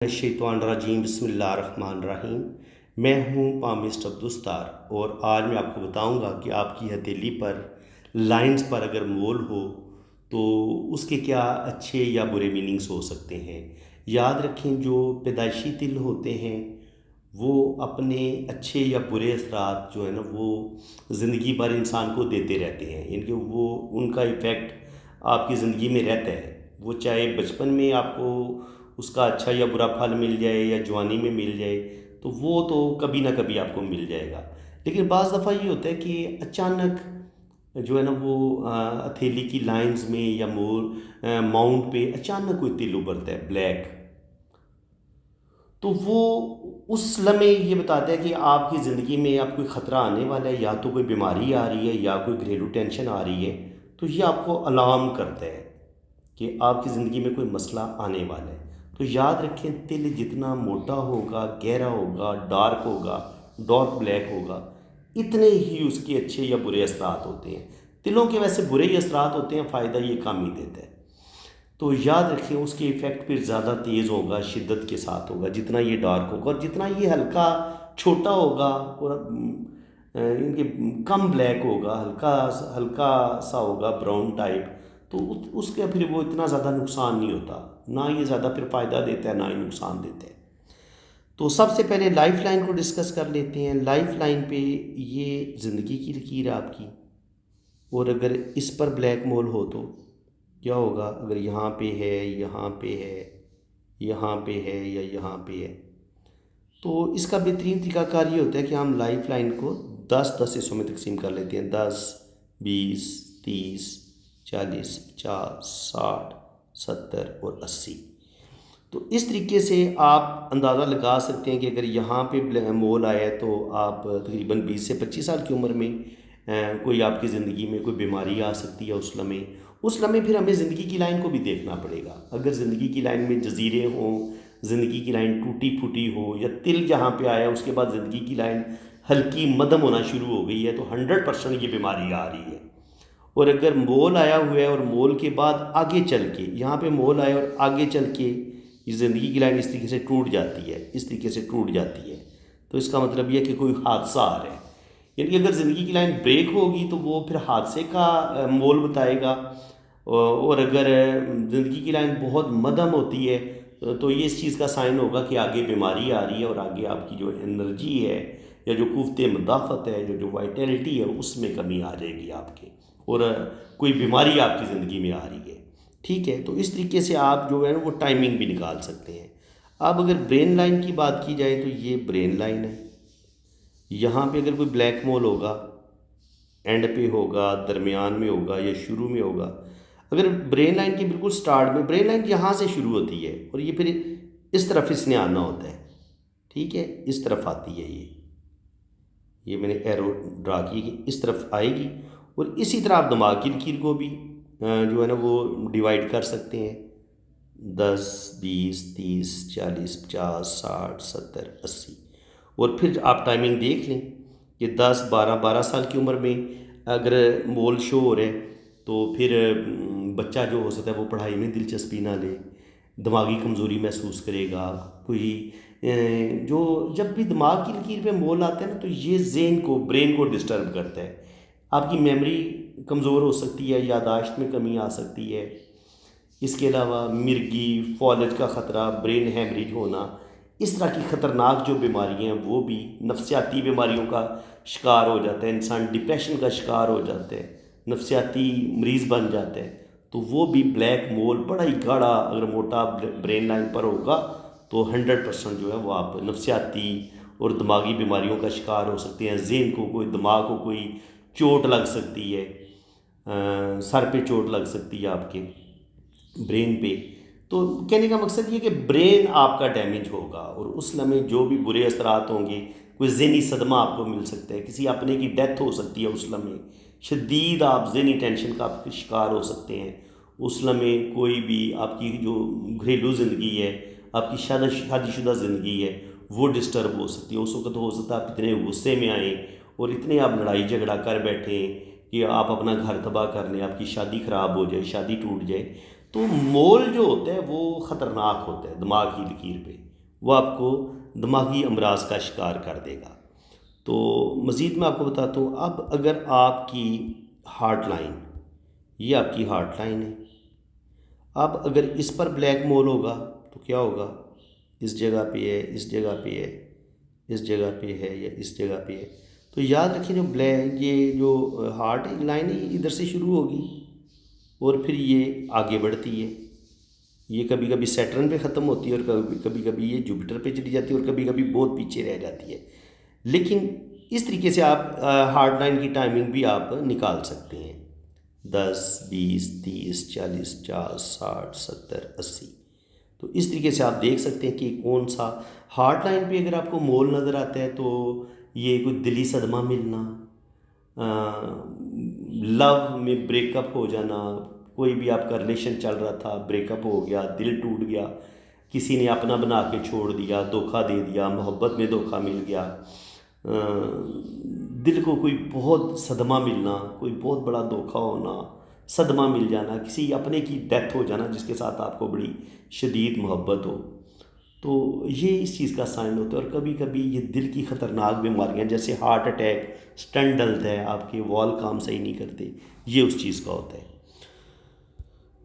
الشیطان الرجیم بسم اللہ الرحمن الرحیم۔ میں ہوں پامسٹ عبدالستار اور آج میں آپ کو بتاؤں گا کہ آپ کی ہتھیلی پر لائنز پر اگر مول ہو تو اس کے کیا اچھے یا برے میننگز ہو سکتے ہیں۔ یاد رکھیں جو پیدائشی تل ہوتے ہیں وہ اپنے اچھے یا برے اثرات جو ہے نا وہ زندگی بھر انسان کو دیتے رہتے ہیں، یعنی کہ وہ ان کا ایفیکٹ آپ کی زندگی میں رہتا ہے۔ وہ چاہے بچپن میں آپ کو اس کا اچھا یا برا پھل مل جائے یا جوانی میں مل جائے تو وہ تو کبھی نہ کبھی آپ کو مل جائے گا، لیکن بعض دفعہ یہ ہوتا ہے کہ اچانک جو ہے نا وہ ہتھیلی کی لائنز میں یا ماؤنٹ پہ اچانک کوئی تل ابھرتا ہے بلیک، تو وہ اس لمحے یہ بتاتا ہے کہ آپ کی زندگی میں اب کوئی خطرہ آنے والا ہے، یا تو کوئی بیماری آ رہی ہے یا کوئی گھریلو ٹینشن آ رہی ہے، تو یہ آپ کو الارم کرتا ہے کہ آپ کی زندگی میں کوئی مسئلہ آنے والا ہے۔ تو یاد رکھیں تل جتنا موٹا ہوگا، گہرا ہوگا، ڈارک بلیک ہوگا، اتنے ہی اس کے اچھے یا برے اثرات ہوتے ہیں۔ تلوں کے ویسے برے ہی اثرات ہوتے ہیں، فائدہ یہ کم ہی دیتا ہے۔ تو یاد رکھیں اس کے ایفیکٹ پھر زیادہ تیز ہوگا، شدت کے ساتھ ہوگا جتنا یہ ڈارک ہوگا، اور جتنا یہ ہلکا چھوٹا ہوگا اور ان کے کم بلیک ہوگا، ہلکا سا ہوگا براؤن ٹائپ، تو اس کا پھر وہ اتنا زیادہ نقصان نہیں ہوتا، نہ یہ زیادہ پھر فائدہ دیتا ہے نہ ہی نقصان دیتا ہے۔ تو سب سے پہلے لائف لائن کو ڈسکس کر لیتے ہیں۔ لائف لائن پہ یہ زندگی کی لکیر ہے آپ کی، اور اگر اس پر بلیک مول ہو تو کیا ہوگا؟ اگر یہاں پہ ہے، یہاں پہ ہے، یہاں پہ ہے یا یہاں پہ ہے، تو اس کا بہترین طریقہ کار یہ ہوتا ہے کہ ہم لائف لائن کو 10 حصوں میں تقسیم کر لیتے ہیں، 10، 20، 30، 40، 50، 60، 70 اور 80۔ تو اس طریقے سے آپ اندازہ لگا سکتے ہیں کہ اگر یہاں پہ مول آیا ہے تو آپ تقریباً 20 سے 25 سال کی عمر میں کوئی آپ کی زندگی میں کوئی بیماری آ سکتی ہے۔ اس لمحے پھر ہمیں زندگی کی لائن کو بھی دیکھنا پڑے گا۔ اگر زندگی کی لائن میں جزیرے ہوں، زندگی کی لائن ٹوٹی پھوٹی ہو، یا تل جہاں پہ آیا اس کے بعد زندگی کی لائن ہلکی مدھم ہونا شروع ہو گئی ہے، تو 100% یہ بیماری آ رہی ہے۔ اور اگر مول آیا ہوا ہے اور مول کے بعد آگے چل کے یہاں پہ مول آیا اور آگے چل کے یہ زندگی کی لائن اس طریقے سے ٹوٹ جاتی ہے، تو اس کا مطلب یہ ہے کہ کوئی حادثہ آ رہا ہے۔ یعنی کہ اگر زندگی کی لائن بریک ہوگی تو وہ پھر حادثے کا مول بتائے گا، اور اگر زندگی کی لائن بہت مدھم ہوتی ہے تو یہ اس چیز کا سائن ہوگا کہ آگے بیماری آ رہی ہے، اور آگے آپ کی جو انرجی ہے یا جو قوت مدافعت ہے، جو وائٹیلٹی ہے، اس میں کمی آ جائے گی آپ کے، اور کوئی بیماری آپ کی زندگی میں آ رہی ہے۔ ٹھیک ہے، تو اس طریقے سے آپ جو ہے نا وہ ٹائمنگ بھی نکال سکتے ہیں۔ اب اگر برین لائن کی بات کی جائے تو یہ برین لائن ہے۔ یہاں پہ اگر کوئی بلیک مول ہوگا، اینڈ پہ ہوگا، درمیان میں ہوگا یا شروع میں ہوگا۔ اگر برین لائن کی بالکل سٹارٹ میں، برین لائن یہاں سے شروع ہوتی ہے اور یہ پھر اس طرف اس نے آنا ہوتا ہے، ٹھیک ہے، اس طرف آتی ہے، یہ میں نے ایرو ڈرا کی کہ اس طرف آئے گی، اور اسی طرح آپ دماغ کی لکیر کو بھی جو ہے نا وہ ڈیوائیڈ کر سکتے ہیں، 10، 20، 30، 40، 50، 60، 70، 80، اور پھر آپ ٹائمنگ دیکھ لیں کہ 10، 12 سال کی عمر میں اگر مول شو ہو رہے تو پھر بچہ جو ہو سکتا ہے وہ پڑھائی میں دلچسپی نہ لے، دماغی کمزوری محسوس کرے گا، کوئی جو جب بھی دماغ کی لکیر پہ مول آتا ہے نا تو یہ ذہن کو، برین کو ڈسٹرب کرتا ہے۔ آپ کی میموری کمزور ہو سکتی ہے، یادداشت میں کمی آ سکتی ہے۔ اس کے علاوہ مرگی، فالج کا خطرہ، برین ہیمریج ہونا، اس طرح کی خطرناک جو بیماریاں ہیں وہ بھی، نفسیاتی بیماریوں کا شکار ہو جاتا ہے انسان، ڈپریشن کا شکار ہو جاتا ہے، نفسیاتی مریض بن جاتا ہے، تو وہ بھی بلیک مول بڑا ہی گاڑھا اگر موٹا برین لائن پر ہوگا تو 100% جو ہے وہ آپ نفسیاتی اور دماغی بیماریوں کا شکار ہو سکتے ہیں۔ ذہن کو، کوئی دماغ کو کوئی چوٹ لگ سکتی ہے، سر پہ چوٹ لگ سکتی ہے آپ کے برین پہ۔ تو کہنے کا مقصد یہ کہ برین آپ کا ڈیمیج ہوگا، اور اس لمحے جو بھی برے اثرات ہوں گے، کوئی ذہنی صدمہ آپ کو مل سکتا ہے، کسی اپنے کی ڈیتھ ہو سکتی ہے، اس لمحے شدید آپ ذہنی ٹینشن کا آپ شکار ہو سکتے ہیں، اس لمحے کوئی بھی آپ کی جو گھریلو زندگی ہے، آپ کی شادی شدہ زندگی ہے، وہ ڈسٹرب ہو سکتی ہے۔ اس وقت ہو سکتا ہے آپ اتنے غصے میں آئیں اور اتنے آپ لڑائی جھگڑا کر بیٹھیں کہ آپ اپنا گھر تباہ کر لیں، آپ کی شادی خراب ہو جائے، شادی ٹوٹ جائے۔ تو مول جو ہوتا ہے وہ خطرناک ہوتا ہے دماغ کی لکیر پہ، وہ آپ کو دماغی امراض کا شکار کر دے گا۔ تو مزید میں آپ کو بتاتا ہوں، اب اگر آپ کی ہارٹ لائن، یہ آپ کی ہارٹ لائن ہے، اب اگر اس پر بلیک مول ہوگا تو کیا ہوگا؟ اس جگہ پہ ہے، اس جگہ پہ ہے، اس جگہ پہ ہے یا اس جگہ پہ ہے، تو یاد رکھیں جو بلیک، یہ جو ہارٹ لائن ہے یہ ادھر سے شروع ہوگی اور پھر یہ آگے بڑھتی ہے۔ یہ کبھی کبھی سیٹرن پہ ختم ہوتی ہے اور کبھی کبھی یہ جوپیٹر پہ چلی جاتی ہے اور کبھی کبھی بہت پیچھے رہ جاتی ہے۔ لیکن اس طریقے سے آپ ہارڈ لائن کی ٹائمنگ بھی آپ نکال سکتے ہیں، 10، 20، 30، 40، 50، 60، 70، 80۔ تو اس طریقے سے آپ دیکھ سکتے ہیں کہ کون سا ہارڈ لائن پہ اگر آپ کو مول نظر آتا ہے تو یہ کوئی دلی صدمہ ملنا، لو میں بریک اپ ہو جانا، کوئی بھی آپ کا ریلیشن چل رہا تھا، بریک اپ ہو گیا، دل ٹوٹ گیا، کسی نے اپنا بنا کے چھوڑ دیا، دھوکہ دے دیا، محبت میں دھوکہ مل گیا، دل کو کوئی بہت صدمہ ملنا، کوئی بہت بڑا دھوکہ ہونا، صدمہ مل جانا، کسی اپنے کی ڈیتھ ہو جانا جس کے ساتھ آپ کو بڑی شدید محبت ہو، تو یہ اس چیز کا سائن ہوتا ہے۔ اور کبھی کبھی یہ دل کی خطرناک بیماریاں جیسے ہارٹ اٹیک، سٹنٹ ڈلتا ہے، آپ کے وال کام صحیح نہیں کرتے، یہ اس چیز کا ہوتا ہے۔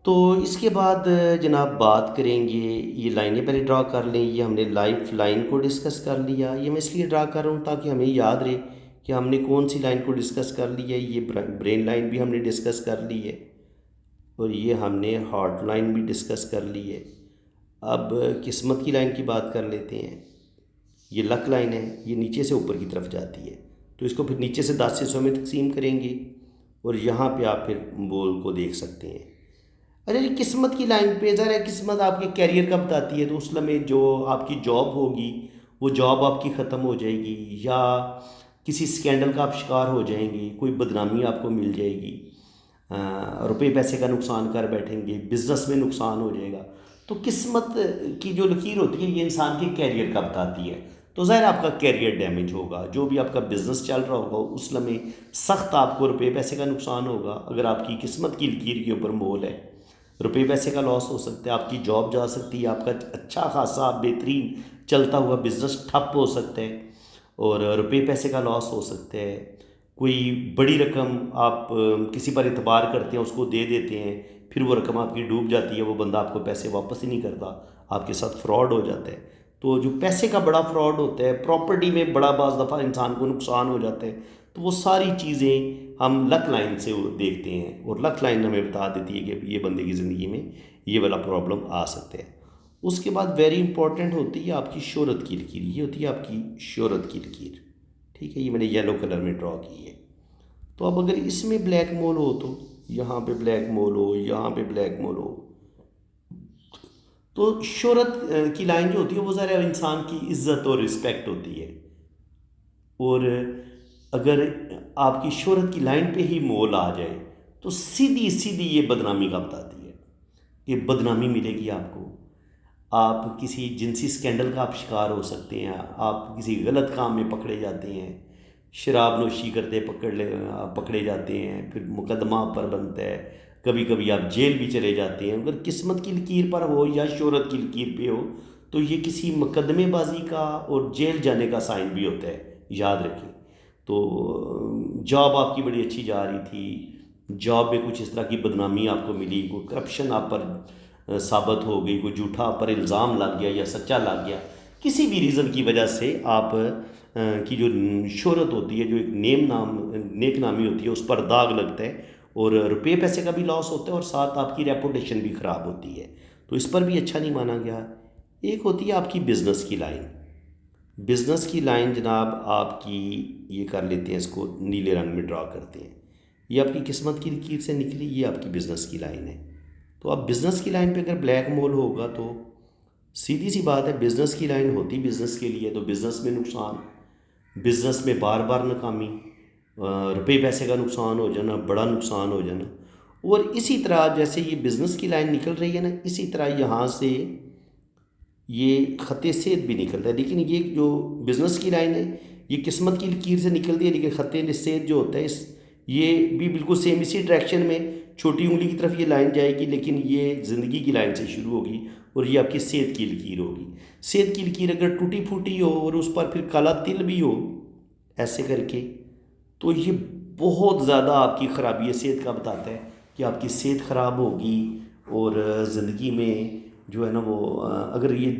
تو اس کے بعد جناب بات کریں گے، یہ لائنیں پہلے ڈرا کر لیں، یہ ہم نے لائف لائن کو ڈسکس کر لیا، یہ میں اس لیے ڈرا کر رہا ہوں تاکہ ہمیں یاد رہے کہ ہم نے کون سی لائن کو ڈسکس کر لی ہے۔ یہ برین لائن بھی ہم نے ڈسکس کر لی ہے اور یہ ہم نے ہارٹ لائن بھی ڈسکس کر لی ہے۔ اب قسمت کی لائن کی بات کر لیتے ہیں۔ یہ لک لائن ہے، یہ نیچے سے اوپر کی طرف جاتی ہے، تو اس کو پھر نیچے سے 10 حصوں میں تقسیم کریں گے اور یہاں پہ آپ پھر بول کو دیکھ سکتے ہیں۔ اچھا جی، قسمت کی لائن پہ ظاہر ہے قسمت آپ کے کیریئر کا بتاتی ہے، تو اس لمحے جو آپ کی جاب ہوگی وہ جاب آپ کی ختم ہو جائے گی، یا کسی سکینڈل کا آپ شکار ہو جائیں گے، کوئی بدنامی آپ کو مل جائے گی، روپے پیسے کا نقصان کر بیٹھیں گے، بزنس میں نقصان ہو جائے گا۔ تو قسمت کی جو لکیر ہوتی ہے یہ انسان کے کیریئر کا بتاتی ہے، تو ظاہر آپ کا کیریئر ڈیمیج ہوگا، جو بھی آپ کا بزنس چل رہا ہوگا اس لمحے سخت آپ کو روپے پیسے کا نقصان ہوگا۔ اگر آپ کی قسمت کی لکیر کے اوپر مول ہے، روپے پیسے کا لاس ہو سکتا ہے، آپ کی جاب جا سکتی ہے، آپ کا اچھا خاصا بہترین چلتا ہوا بزنس ٹھپ ہو سکتا ہے اور روپے پیسے کا لاس ہو سکتا ہے۔ کوئی بڑی رقم آپ کسی پر اعتبار کرتے ہیں، اس کو دے دیتے ہیں، پھر وہ رقم آپ کی ڈوب جاتی ہے، وہ بندہ آپ کو پیسے واپس ہی نہیں کرتا، آپ کے ساتھ فراڈ ہو جاتا ہے۔ تو جو پیسے کا بڑا فراڈ ہوتا ہے، پراپرٹی میں بڑا بعض دفعہ انسان کو نقصان ہو جاتا ہے، تو وہ ساری چیزیں ہم لک لائن سے دیکھتے ہیں اور لک لائن ہمیں بتا دیتی ہے کہ یہ بندے کی زندگی میں یہ والا پرابلم آ سکتا ہے۔ اس کے بعد ویری امپورٹنٹ ہوتی ہے آپ کی شہرت کی لکیر، یہ ہوتی ہے آپ کی شہرت کی لکیر، ٹھیک ہے، یہ میں نے یلو کلر میں ڈرا کی ہے۔ تو اب اگر اس میں بلیک مول ہو تو یہاں پہ بلیک مول ہو، یہاں پہ بلیک مول ہو، تو شہرت کی لائن جو ہوتی ہے وہ ذرا انسان کی عزت اور رسپیکٹ ہوتی ہے، اور اگر آپ کی شہرت کی لائن پہ ہی مول آ جائے تو سیدھی سیدھی یہ بدنامی کا بتاتی ہے کہ بدنامی ملے گی آپ کو، آپ کسی جنسی سکینڈل کا آپ شکار ہو سکتے ہیں، آپ کسی غلط کام میں پکڑے جاتے ہیں، شراب نوشی کرتے پکڑے جاتے ہیں، پھر مقدمہ آپ پر بنتا ہے، کبھی کبھی آپ جیل بھی چلے جاتے ہیں۔ اگر قسمت کی لکیر پر ہو یا شہرت کی لکیر پہ ہو تو یہ کسی مقدمے بازی کا اور جیل جانے کا سائن بھی ہوتا ہے، یاد رکھیں۔ تو جاب آپ کی بڑی اچھی جا رہی تھی، جاب میں کچھ اس طرح کی بدنامی آپ کو ملی، کوئی کرپشن آپ پر ثابت ہو گئی، کوئی جھوٹا آپ پر الزام لگ گیا یا سچا لگ گیا، کسی بھی ریزن کی وجہ سے آپ کی جو شہرت ہوتی ہے، جو ایک نیک نامی ہوتی ہے، اس پر داغ لگتا ہے اور روپے پیسے کا بھی لاس ہوتا ہے اور ساتھ آپ کی ریپوٹیشن بھی خراب ہوتی ہے، تو اس پر بھی اچھا نہیں مانا گیا۔ ایک ہوتی ہے آپ کی بزنس کی لائن، بزنس کی لائن جناب آپ کی یہ کر لیتے ہیں، اس کو نیلے رنگ میں ڈرا کرتے ہیں، یہ آپ کی قسمت کی لکیر سے نکلی، یہ آپ کی بزنس کی لائن ہے۔ تو اب بزنس کی لائن پہ اگر بلیک مول ہوگا تو سیدھی سی بات ہے، بزنس کی لائن ہوتی بزنس کے لیے، تو بزنس میں نقصان، بزنس میں بار بار ناکامی، روپے پیسے کا نقصان ہو جانا، بڑا نقصان ہو جانا، اور اسی طرح جیسے یہ بزنس کی لائن نکل رہی ہے نا، اسی طرح یہاں سے یہ خط سیر بھی نکلتا ہے، لیکن یہ جو بزنس کی لائن ہے یہ قسمت کی لکیر سے نکلتی ہے، لیکن خط سیر جو ہوتا ہے یہ بھی بالکل سیم اسی ڈائریکشن میں چھوٹی انگلی کی طرف یہ لائن جائے گی، لیکن یہ زندگی کی لائن سے شروع ہوگی اور یہ آپ کی صحت کی لکیر ہوگی۔ صحت کی لکیر اگر ٹوٹی پھوٹی ہو اور اس پر پھر کالا تل بھی ہو ایسے کر کے، تو یہ بہت زیادہ آپ کی خرابی صحت کا بتاتا ہے کہ آپ کی صحت خراب ہوگی، اور زندگی میں جو ہے نا وہ اگر یہ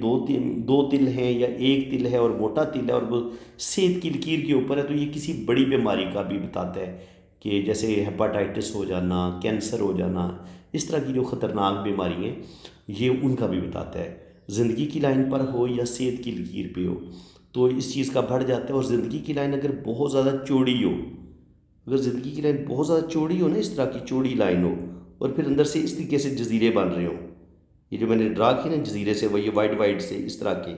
دو تل ہیں یا ایک تل ہے اور موٹا تل ہے اور وہ صحت کی لکیر کے اوپر ہے، تو یہ کسی بڑی بیماری کا بھی بتاتا ہے کہ جیسے ہیپاٹائٹس ہو جانا، کینسر ہو جانا، اس طرح کی جو خطرناک بیماری ہیں یہ ان کا بھی بتاتا ہے۔ زندگی کی لائن پر ہو یا صحت کی لکیر پہ ہو تو اس چیز کا بڑھ جاتا ہے۔ اور زندگی کی لائن اگر بہت زیادہ چوڑی ہو، اگر زندگی کی لائن بہت زیادہ چوڑی ہو نا، اس طرح کی چوڑی لائن ہو، اور پھر اندر سے اس طریقے سے جزیرے بن رہے ہوں، یہ جو میں نے ڈرا کی نا جزیرے سے، وہ یہ وائٹ سے اس طرح کے،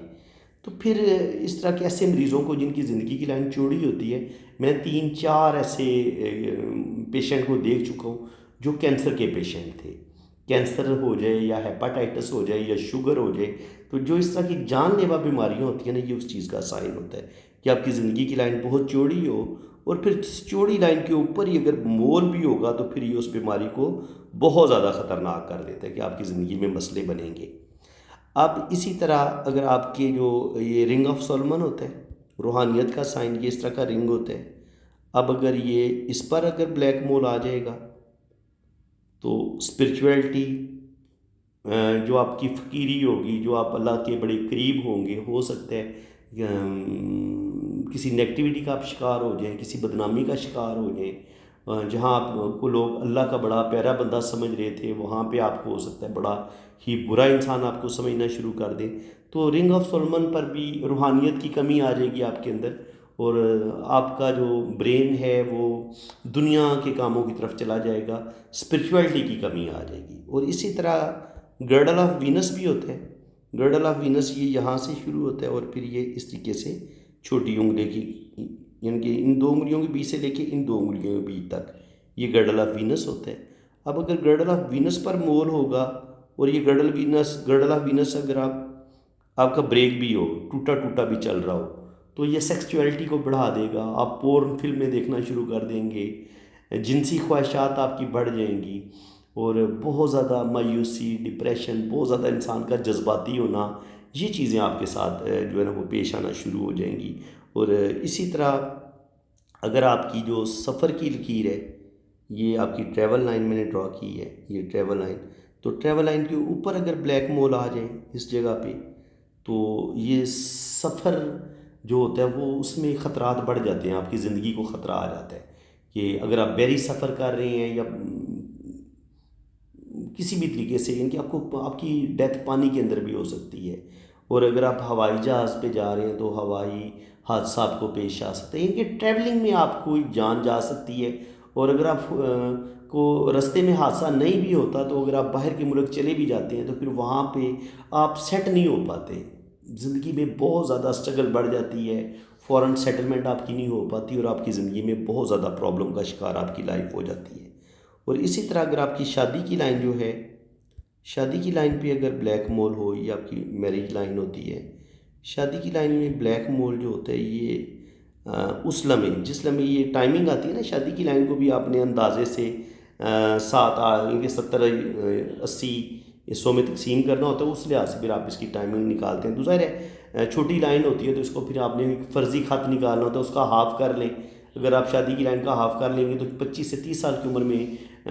تو پھر اس طرح کے ایسے مریضوں کو جن کی زندگی کی لائن چوڑی ہوتی ہے، میں 3-4 ایسے پیشنٹ کو دیکھ چکا ہوں جو کینسر کے پیشنٹ تھے۔ کینسر ہو جائے یا ہیپاٹائٹس ہو جائے یا شوگر ہو جائے، تو جو اس طرح کی جان لیوا بیماریاں ہوتی ہیں نا، یہ اس چیز کا سائن ہوتا ہے کہ آپ کی زندگی کی لائن بہت چوڑی ہو، اور پھر چوڑی لائن کے اوپر ہی اگر مول بھی ہوگا تو پھر یہ اس بیماری کو بہت زیادہ خطرناک کر دیتا ہے کہ آپ کی زندگی میں مسئلے بنیں گے۔ اب اسی طرح اگر آپ کے جو یہ رنگ آف سولمن ہوتا ہے، روحانیت کا سائن، یہ اس طرح کا رنگ ہوتا ہے، اب اگر یہ اس پر اگر بلیک مول آ جائے گا تو اسپرچویلٹی، جو آپ کی فقیری ہوگی، جو آپ اللہ کے بڑے قریب ہوں گے، ہو سکتا ہے کسی نیگیٹیوٹی کا آپ شکار ہو جائیں، کسی بدنامی کا شکار ہو جائیں، جہاں آپ کو لوگ اللہ کا بڑا پیارا بندہ سمجھ رہے تھے، وہاں پہ آپ کو ہو سکتا ہے بڑا ہی برا انسان آپ کو سمجھنا شروع کر دے، تو رنگ آف سولمن پر بھی روحانیت کی کمی آ جائے گی آپ کے اندر، اور آپ کا جو برین ہے وہ دنیا کے کاموں کی طرف چلا جائے گا، اسپرچویلٹی کی کمی آ جائے گی۔ اور اسی طرح گرڈل آف وینس بھی ہوتا ہے۔ گرڈل آف وینس یہ یہاں سے شروع ہوتا ہے اور پھر یہ اس طریقے سے چھوٹی انگلی کی، یعنی کہ ان 2 انگلیوں کے بیچ سے لے کے ان 2 انگلیوں کے بیچ تک یہ گرڈل آف وینس ہوتا ہے۔ اب اگر گرڈل آف وینس پر مول ہوگا اور یہ گرڈل آف وینس اگر آپ کا بریک بھی ہو، ٹوٹا بھی چل رہا ہو، تو یہ سیکسچویلٹی کو بڑھا دے گا، آپ پورن فلمیں دیکھنا شروع کر دیں گے، جنسی خواہشات آپ کی بڑھ جائیں گی، اور بہت زیادہ مایوسی، ڈپریشن، بہت زیادہ انسان کا جذباتی ہونا، یہ چیزیں آپ کے ساتھ جو ہے نا وہ پیش آنا شروع ہو جائیں گی۔ اور اسی طرح اگر آپ کی جو سفر کی لکیر ہے، یہ آپ کی ٹریول لائن میں نے ڈرا کی ہے، یہ ٹریول لائن، تو ٹریول لائن کے اوپر اگر بلیک مول آ جائے اس جگہ پہ، تو یہ سفر جو ہوتا ہے وہ اس میں خطرات بڑھ جاتے ہیں، آپ کی زندگی کو خطرہ آ جاتا ہے کہ اگر آپ بحری سفر کر رہے ہیں یا کسی بھی طریقے سے، یعنی کہ آپ کی ڈیتھ پانی کے اندر بھی ہو سکتی ہے، اور اگر آپ ہوائی جہاز پہ جا رہے ہیں تو ہوائی حادثہ آپ کو پیش آ سکتا ہے، یعنی کہ ٹریولنگ میں آپ کو جان جا سکتی ہے۔ اور اگر آپ کو رستے میں حادثہ نہیں بھی ہوتا تو اگر آپ باہر کے ملک چلے بھی جاتے ہیں تو پھر وہاں پہ آپ سیٹ نہیں ہو پاتے، زندگی میں بہت زیادہ اسٹرگل بڑھ جاتی ہے، فوراً سیٹلمنٹ آپ کی نہیں ہو پاتی، اور آپ کی زندگی میں بہت زیادہ پرابلم کا شکار آپ کی لائف ہو جاتی ہے۔ اور اسی طرح اگر آپ کی شادی کی لائن جو ہے، شادی کی لائن پہ اگر بلیک مول ہو، یہ آپ کی میرج لائن ہوتی ہے، شادی کی لائن میں بلیک مول جو ہوتا ہے یہ اس لمحے، جس لمحے یہ ٹائمنگ آتی ہے نا، شادی کی لائن کو بھی آپ نے اندازے سے 70 80 100 میں تقسیم کرنا ہوتا ہے، اس لحاظ سے پھر آپ اس کی ٹائمنگ نکالتے ہیں۔ تو ظاہر ہے چھوٹی لائن ہوتی ہے تو اس کو پھر آپ نے ایک فرضی خط نکالنا ہوتا ہے، اس کا ہاف کر لیں، اگر آپ شادی کی لائن کا ہاف کر لیں گے تو 25 سے 30 سال کی عمر میں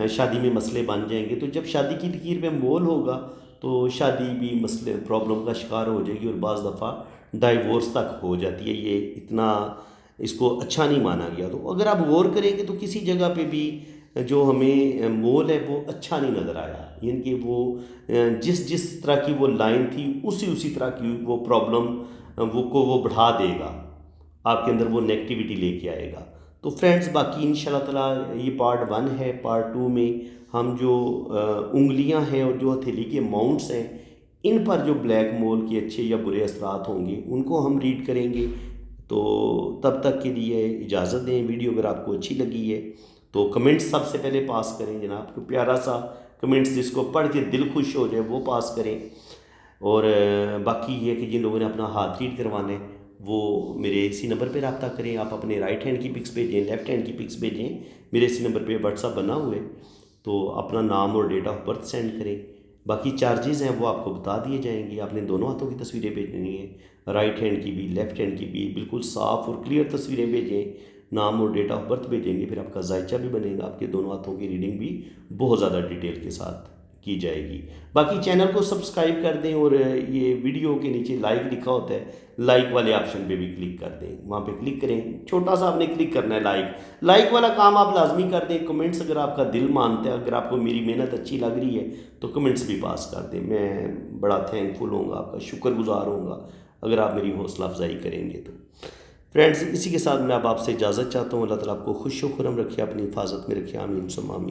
شادی میں مسئلے بن جائیں گے، تو جب شادی کی لکیر پہ مول ہوگا تو شادی بھی مسئلے پرابلم کا شکار ہو جائے گی، اور بعض دفعہ ڈائیورس تک ہو جاتی ہے۔ یہ اتنا اس کو اچھا نہیں مانا گیا، تو اگر آپ غور کریں گے تو کسی جگہ پہ بھی جو ہمیں مول ہے وہ اچھا نہیں نظر آیا، یعنی کہ وہ جس طرح کی وہ لائن تھی اسی طرح کی وہ پرابلم وہ بڑھا دے گا، آپ کے اندر وہ نیگیٹیوٹی لے کے آئے گا۔ تو فرینڈز، باقی انشاءاللہ تعالیٰ یہ پارٹ 1 ہے، پارٹ 2 میں ہم جو انگلیاں ہیں اور جو ہتھیلی کے ماؤنٹس ہیں، ان پر جو بلیک مول کے اچھے یا برے اثرات ہوں گے ان کو ہم ریڈ کریں گے۔ تو تب تک کے لیے اجازت دیں۔ ویڈیو اگر آپ کو اچھی لگی ہے تو کمنٹس سب سے پہلے پاس کریں جناب، کو پیارا سا کمنٹس جس کو پڑھ کے دل خوش ہو جائے وہ پاس کریں۔ اور باقی یہ کہ جن لوگوں نے اپنا ہاتھ ریڈ کروانا ہے وہ میرے اسی نمبر پہ رابطہ کریں، آپ اپنے رائٹ ہینڈ کی پکس بھیجیں، لیفٹ ہینڈ کی پکس بھیجیں، میرے اسی نمبر پہ واٹس ایپ بنا ہوا ہے، تو اپنا نام اور ڈیٹ آف برتھ سینڈ کریں۔ باقی چارجز ہیں وہ آپ کو بتا دیے جائیں گے. آپ نے دونوں ہاتھوں کی تصویریں بھیجنی ہیں, رائٹ ہینڈ کی بھی لیفٹ ہینڈ کی بھی, بالکل صاف اور کلیئر تصویریں بھیجیں. نام اور ڈیٹ آف برتھ بھیجیں گے, پھر آپ کا ذائچہ بھی بنے گا. آپ کے دونوں ہاتھوں کی ریڈنگ بھی بہت زیادہ ڈیٹیل کے ساتھ کی جائے گی. باقی چینل کو سبسکرائب کر دیں, اور یہ ویڈیو کے نیچے لائک لکھا ہوتا ہے, لائک والے آپشن پہ بھی کلک کر دیں. وہاں پہ کلک کریں, چھوٹا سا آپ نے کلک کرنا ہے لائک والا کام آپ لازمی کر دیں. کمنٹس اگر آپ کا دل مانتا ہے, اگر آپ کو میری محنت اچھی لگ رہی ہے تو کمنٹس بھی پاس کر دیں. میں بڑا تھینک فل ہوں گا, آپ کا شکر گزار ہوں گا اگر آپ میری حوصلہ افزائی کریں گے. تو فرینڈز, اسی کے ساتھ میں اب آپ سے اجازت چاہتا ہوں. اللہ تعالیٰ آپ کو خوش و خرم رکھے, اپنی حفاظت میں رکھے. آمین ثم آمین.